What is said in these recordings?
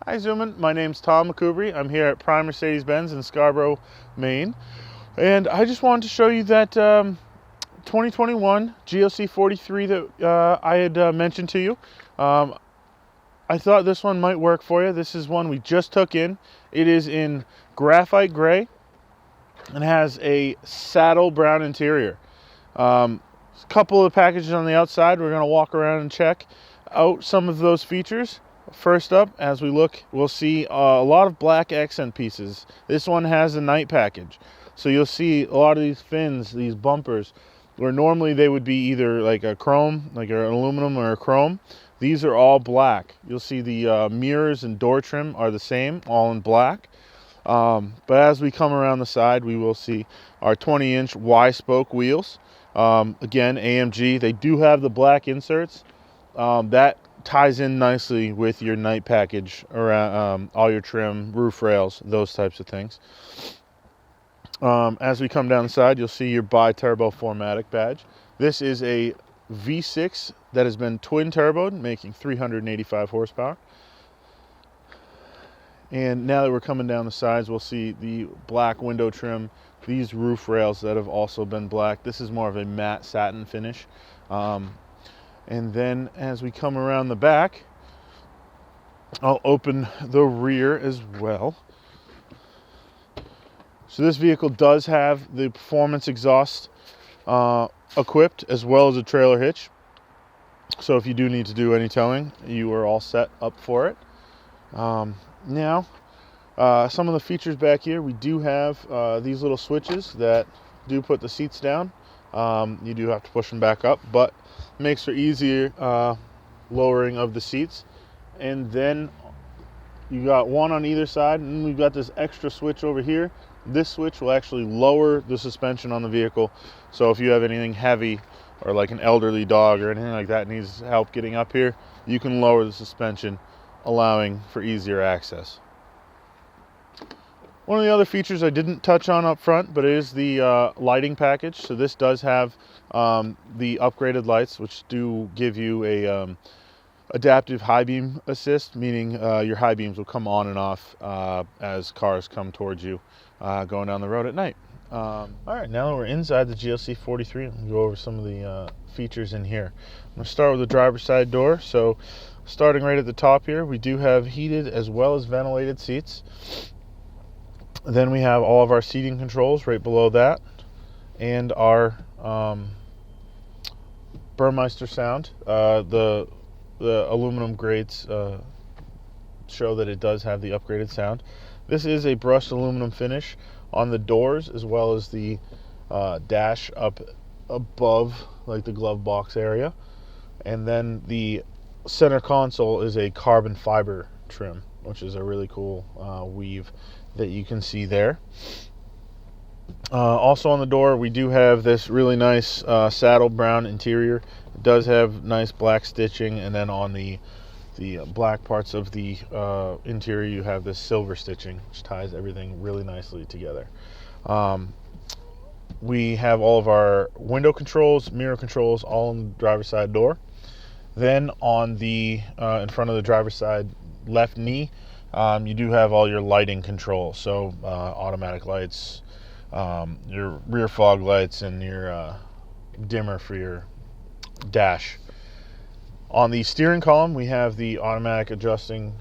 Hi Zoomin, my name's Tom McCoubry. I'm here at Prime Mercedes-Benz in Scarborough, Maine. And I just wanted to show you that 2021 GLC 43 that I had mentioned to you. I thought this one might work for you. This is one we just took in. It is in graphite gray and has a saddle brown interior. A couple of packages on the outside. We're going to walk around and check out some of those features. First up, as we look, we'll see a lot of black accent pieces. This one has a night package. So you'll see a lot of these fins, these bumpers, where normally they would be either like a chrome, like an aluminum or a chrome. These are all black. You'll see the mirrors and door trim are the same, all in black. But as we come around the side, we will see our 20-inch Y-spoke wheels. Again, AMG, they do have the black inserts. That ties in nicely with your night package around all your trim, roof rails, those types of things. As we come down the side, you'll see your bi-turbo 4MATIC badge. This is a V6 that has been twin turboed, making 385 horsepower. And now that we're coming down the sides, we'll see the black window trim, these roof rails that have also been black. This is more of a matte satin finish. And then as we come around the back, I'll open the rear as well. So this vehicle does have the performance exhaust equipped, as well as a trailer hitch. So if you do need to do any towing, you are all set up for it. Now, some of the features back here, we do have these little switches that do put the seats down. You do have to push them back up, but makes for easier lowering of the seats. And then you got one on either side, and we've got this extra switch over here. This switch will actually lower the suspension on the vehicle, so if you have anything heavy or like an elderly dog or anything like that needs help getting up here, you can lower the suspension, allowing for easier access. One of the other features I didn't touch on up front, but it is the lighting package. So this does have the upgraded lights, which do give you a adaptive Highbeam Assist, meaning your high beams will come on and off as cars come towards you going down the road at night. All right, now that we're inside the GLC 43, I'm going to go over some of the features in here. I'm going to start with the driver's side door. So starting right at the top here, we do have heated as well as ventilated seats. Then we have all of our seating controls right below that, and our Burmeister sound. The aluminum grates show that it does have the upgraded sound. This is a brushed aluminum finish on the doors, as well as the dash up above, like the glove box area. And then the center console is a carbon fiber trim, which is a really cool weave that you can see there. Also on the door, we do have this really nice saddle brown interior. It does have nice black stitching, and then on the black parts of the interior, you have this silver stitching, which ties everything really nicely together. We have all of our window controls, mirror controls, all on the driver's side door. Then on the in front of the driver's side left knee, you do have all your lighting control, so automatic lights, your rear fog lights, and your dimmer for your dash. On the steering column, we have the automatic adjusting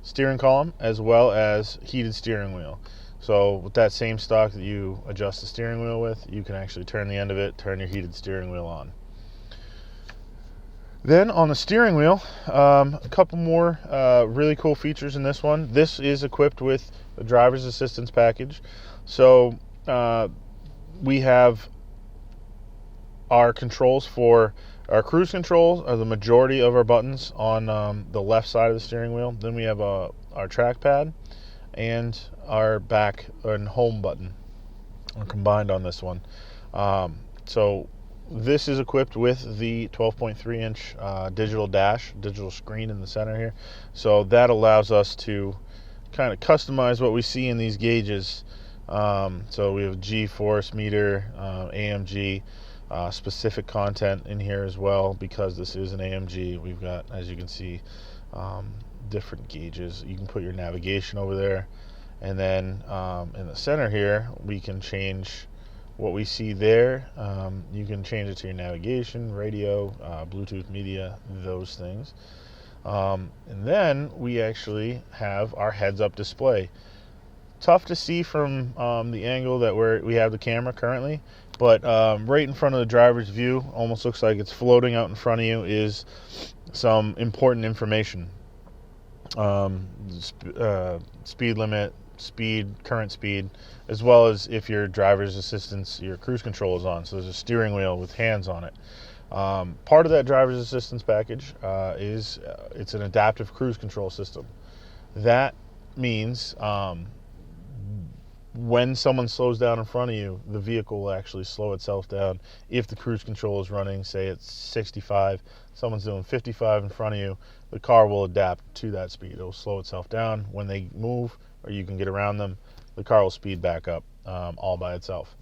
steering column, as well as heated steering wheel. So with that same stock that you adjust the steering wheel with, you can actually turn the end of it, turn your heated steering wheel on. Then on the steering wheel, a couple more really cool features in this one. This is equipped with the driver's assistance package. So we have our controls for our cruise controls are the majority of our buttons on the left side of the steering wheel. Then we have our trackpad and our back and home button are combined on this one. So this is equipped with the 12.3-inch digital screen in the center here. So that allows us to kind of customize what we see in these gauges. So we have G-force meter, AMG, specific content in here as well, because this is an AMG. We've got, as you can see, different gauges. You can put your navigation over there, and then in the center here we can change what we see there. You can change it to your navigation, radio, Bluetooth media, those things. And then we actually have our heads-up display. Tough to see from the angle that we have the camera currently, but right in front of the driver's view, almost looks like it's floating out in front of you, is some important information. Speed limit, current speed, as well as if your driver's assistance, your cruise control is on. So there's a steering wheel with hands on it. Part of that driver's assistance package is it's an adaptive cruise control system. That means when someone slows down in front of you, the vehicle will actually slow itself down. If the cruise control is running, say it's 65, someone's doing 55 in front of you, the car will adapt to that speed. It'll slow itself down. When they move, or you can get around them, the car will speed back up all by itself.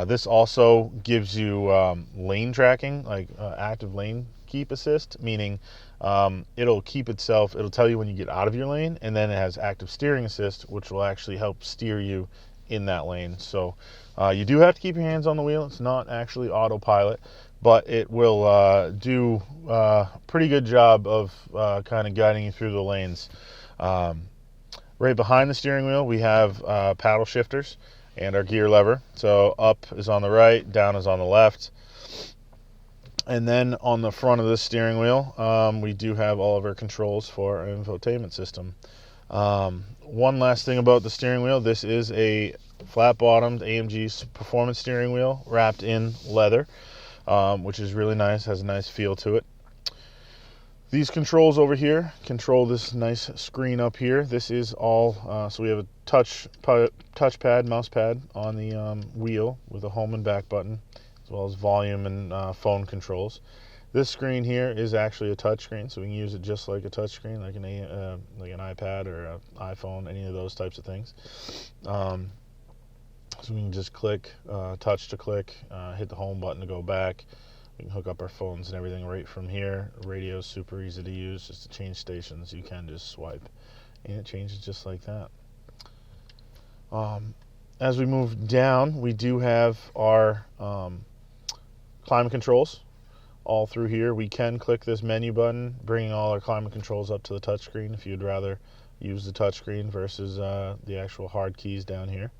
This also gives you lane tracking, like active lane keep assist, meaning it'll keep itself, it'll tell you when you get out of your lane, and then it has active steering assist, which will actually help steer you in that lane. So you do have to keep your hands on the wheel. It's not actually autopilot, but it will do a pretty good job of kind of guiding you through the lanes. Right behind the steering wheel, we have paddle shifters and our gear lever. So up is on the right, down is on the left. And then on the front of the steering wheel, we do have all of our controls for our infotainment system. One last thing about the steering wheel, this is a flat-bottomed AMG Performance steering wheel wrapped in leather, which is really nice, has a nice feel to it. These controls over here control this nice screen up here. This is all, so we have a touchpad, mouse pad on the wheel with a home and back button, as well as volume and phone controls. This screen here is actually a touch screen, so we can use it just like a touch screen, like an iPad or an iPhone, any of those types of things. So we can just click, touch to click, hit the home button to go back. We can hook up our phones and everything right from here. Radio is super easy to use. Just to change stations, you can just swipe, and it changes just like that. As we move down, we do have our climate controls all through here. We can click this menu button, bringing all our climate controls up to the touchscreen if you'd rather use the touchscreen versus the actual hard keys down here.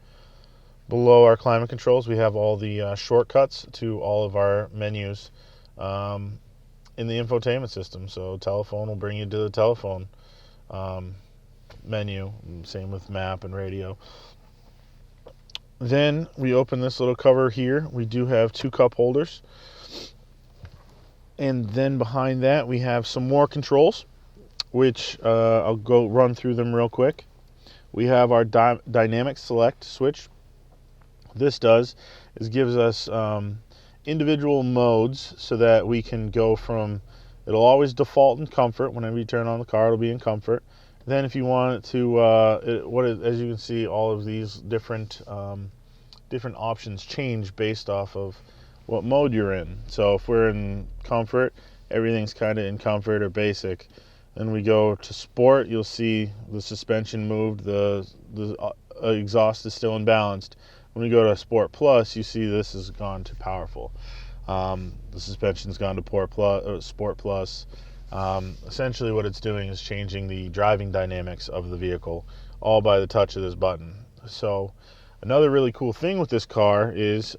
Below our climate controls, we have all the shortcuts to all of our menus in the infotainment system. So telephone will bring you to the telephone menu, same with map and radio. Then we open this little cover here. We do have two cup holders. And then behind that, we have some more controls, which I'll go run through them real quick. We have our dynamic select switch. This gives us individual modes so that we can go from, it'll always default in comfort. Whenever you turn on the car, it'll be in comfort. Then if you want it to, as you can see, all of these different options change based off of what mode you're in. So if we're in comfort, everything's kind of in comfort or basic. Then we go to sport, you'll see the suspension moved, the exhaust is still imbalanced. When we go to Sport Plus, you see this has gone to powerful. The suspension's gone to Sport Plus. Essentially what it's doing is changing the driving dynamics of the vehicle, all by the touch of this button. So another really cool thing with this car is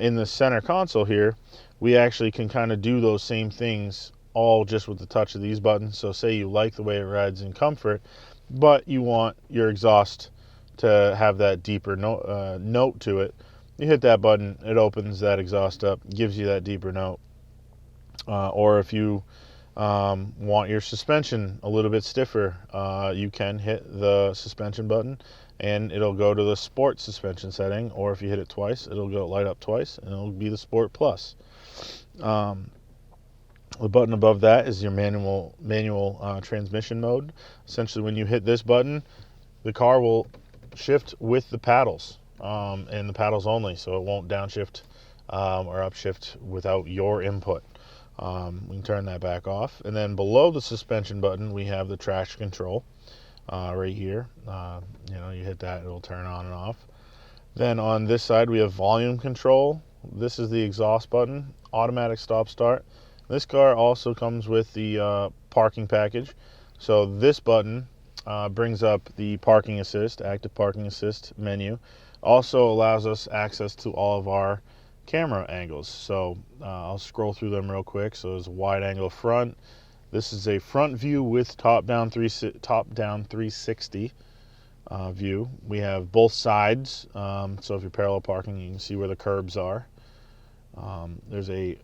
in the center console here, we actually can kind of do those same things all just with the touch of these buttons. So say you like the way it rides in comfort, but you want your exhaust to have that deeper note to it. You hit that button, it opens that exhaust up, gives you that deeper note. Or if you want your suspension a little bit stiffer, you can hit the suspension button and it'll go to the sport suspension setting, or if you hit it twice, it'll go light up twice and it'll be the Sport Plus. The button above that is your manual transmission mode. Essentially when you hit this button, the car will shift with the paddles and the paddles only, so it won't downshift or upshift without your input. We can turn that back off. And then below the suspension button, we have the traction control right here. You hit that, it'll turn on and off. Then on this side, we have volume control. This is the exhaust button, automatic stop-start. This car also comes with the parking package. So this button brings up the parking assist, active parking assist menu. Also allows us access to all of our camera angles. So I'll scroll through them real quick. So there's a wide angle front. This is a front view with top-down 360 view. We have both sides. So if you're parallel parking, you can see where the curbs are. There's a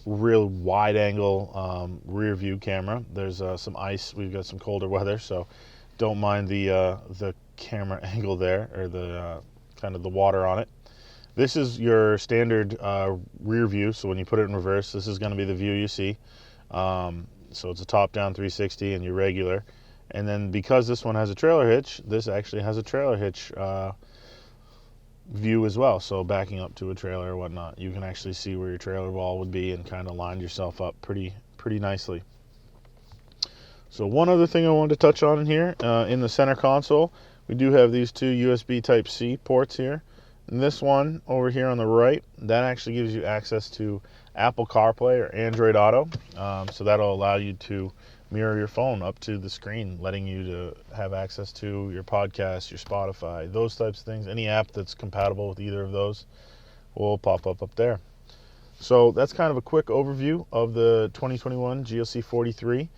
real wide angle rear view camera. There's some ice. We've got some colder weather, so don't mind the camera angle there, or the kind of the water on it. This is your standard rear view, so when you put it in reverse, this is going to be the view you see. So it's a top-down 360 and your regular. And then because this one has a trailer hitch, this actually has a trailer hitch view as well. So backing up to a trailer or whatnot, you can actually see where your trailer wall would be and kind of line yourself up pretty nicely. So one other thing I wanted to touch on in here, in the center console, we do have these two USB Type-C ports here. And this one over here on the right, that actually gives you access to Apple CarPlay or Android Auto. So that'll allow you to mirror your phone up to the screen, letting you to have access to your podcast, your Spotify, those types of things. Any app that's compatible with either of those will pop up there. So that's kind of a quick overview of the 2021 GLC 43.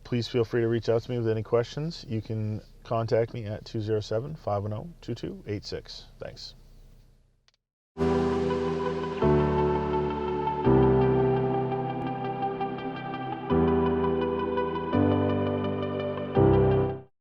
Please feel free to reach out to me with any questions. You can contact me at 207-510-2286. Thanks.